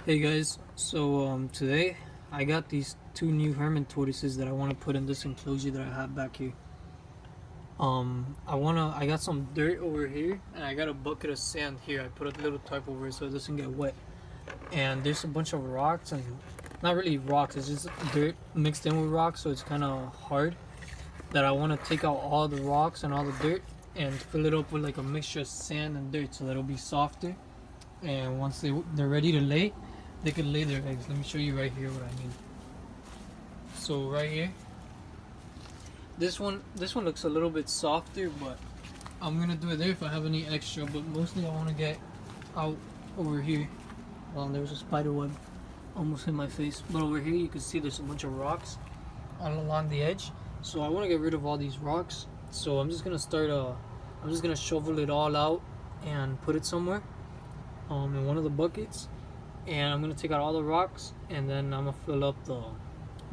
Hey guys, so today I got these two new Hermann tortoises that I want to put in this enclosure that I have back here. I got some dirt over here and I got a bucket of sand here. I put a little tarp over it so it doesn't get wet. And there's a bunch of rocks, and not really rocks, it's just dirt mixed in with rocks, so it's kind of hard. That I want to take out all the rocks and all the dirt and fill it up with like a mixture of sand and dirt so that it'll be softer. And once they're ready to lay, they could lay their eggs. Let me show you right here what I mean. So right here, this one looks a little bit softer, but I'm gonna do it there if I have any extra. But mostly I want to get out over here. There's a spider web almost hit my face. But over here you can see there's a bunch of rocks all along the edge. So I want to get rid of all these rocks. So I'm just gonna shovel it all out and put it somewhere in one of the buckets. And I'm gonna take out all the rocks, and then I'm gonna fill up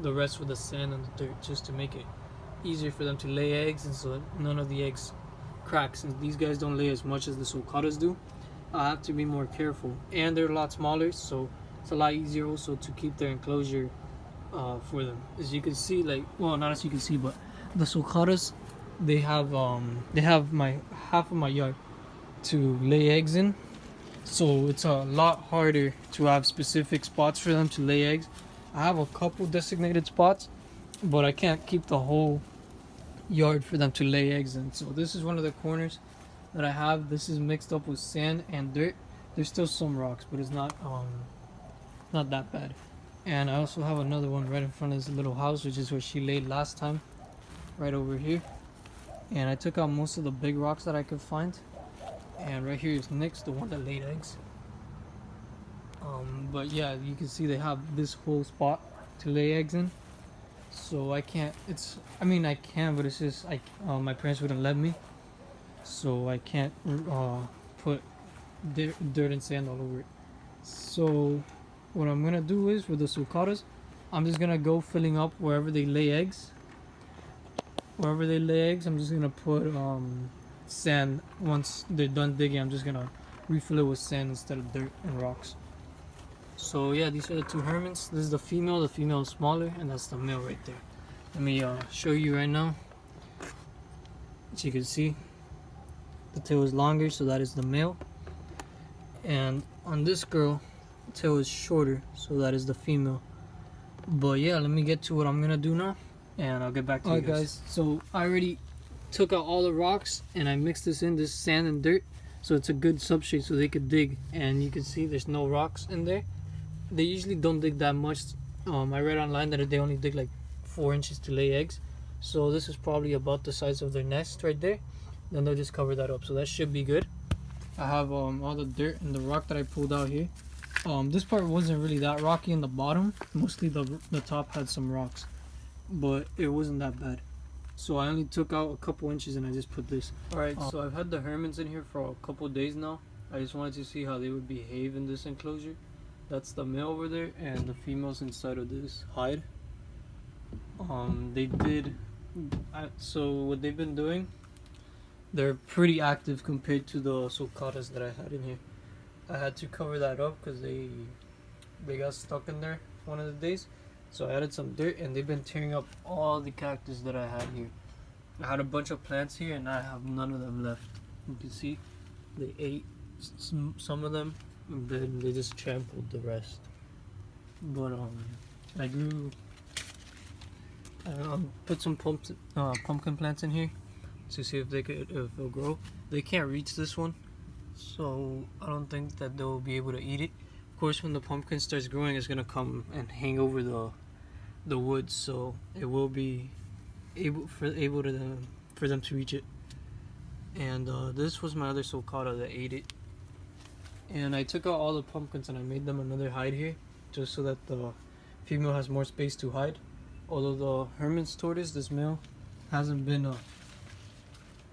the rest with the sand and the dirt, just to make it easier for them to lay eggs, and so that none of the eggs crack. Since these guys don't lay as much as the sulcatas do, I have to be more careful, and they're a lot smaller, so it's a lot easier also to keep their enclosure for them. As you can see, not as you can see, but the sulcatas, they have my half of my yard to lay eggs in. So it's a lot harder to have specific spots for them to lay eggs. I have a couple designated spots, but I can't keep the whole yard for them to lay eggs in. So this is one of the corners that I have. This is mixed up with sand and dirt. There's still some rocks, but it's not that bad. And I also have another one right in front of this little house, which is where she laid last time, right over here. And I took out most of the big rocks that I could find. And right here is Nick's, the one that laid eggs. But yeah, you can see they have this whole spot to lay eggs in. So I can't. I can, but it's just my parents wouldn't let me. So I can't put dirt and sand all over it. So what I'm gonna do is, with the sulcatas, I'm just gonna go filling up wherever they lay eggs. Wherever they lay eggs, I'm just gonna put sand. Once they're done digging, I'm just gonna refill it with sand instead of dirt and rocks. So yeah, these are the two Hermanns. This is the female is smaller, and that's the male right there. Let me show you right now. As you can see, the tail is longer, so that is the male. And on this girl, the tail is shorter, so that is the female. But yeah, let me get to what I'm gonna do now, and I'll get back to you guys. So I already took out all the rocks and I mixed this sand and dirt, so it's a good substrate so they could dig. And you can see there's no rocks in there. They usually don't dig that much. I read online that they only dig like 4 inches to lay eggs, so this is probably about the size of their nest right there. Then they'll just cover that up, so that should be good. I have all the dirt and the rock that I pulled out here. This part wasn't really that rocky in the bottom. Mostly the top had some rocks, but it wasn't that bad. So I only took out a couple inches and I just put this. Alright, so I've had the Hermanns in here for a couple days now. I just wanted to see how they would behave in this enclosure. That's the male over there, and the female's inside of this hide. So what they've been doing, they're pretty active compared to the sulcatas that I had in here. I had to cover that up because they got stuck in there one of the days. So I added some dirt, and they've been tearing up all the cactus that I had here. I had a bunch of plants here, and I have none of them left. You can see they ate some of them, and then they just trampled the rest. But I put some pumpkin plants in here to see if they'll grow. They can't reach this one, so I don't think that they'll be able to eat it. Of course, when the pumpkin starts growing, it's gonna come and hang over the wood, so it will be able for them to reach it. And this was my other sulcata that ate it. And I took out all the pumpkins and I made them another hide here, just so that the female has more space to hide. Although the Hermanns tortoise, this male, hasn't been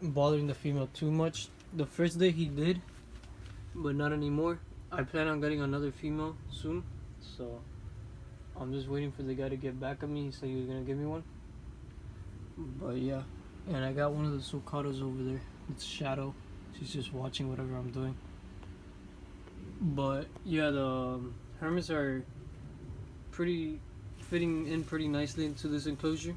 bothering the female too much. The first day he did, but not anymore. I plan on getting another female soon, so I'm just waiting for the guy to get back at me. He said he was gonna give me one. But yeah, and I got one of the sulcatas over there. It's Shadow. She's just watching whatever I'm doing. But yeah, the Hermits are pretty fitting in pretty nicely into this enclosure.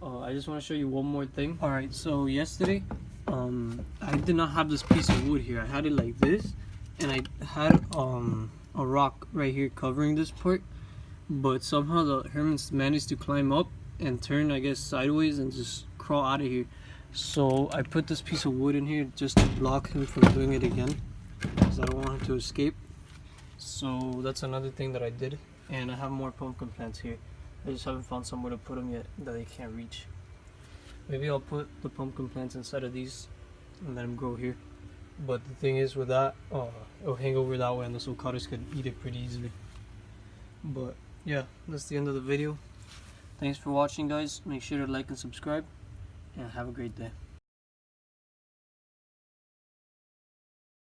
I just want to show you one more thing. Alright, so yesterday I did not have this piece of wood here. I had it like this, and I had a rock right here covering this part, but somehow the Hermanns managed to climb up and turn, I guess, sideways and just crawl out of here. So I put this piece of wood in here just to block him from doing it again, because I don't want him to escape. So that's another thing that I did. And I have more pumpkin plants here. I just haven't found somewhere to put them yet that they can't reach. Maybe I'll put the pumpkin plants inside of these and let them grow here. But the thing is with that, it'll hang over that way and the sulcatas could eat it pretty easily. But yeah, that's the end of the video. Thanks for watching, guys. Make sure to like and subscribe, and have a great day.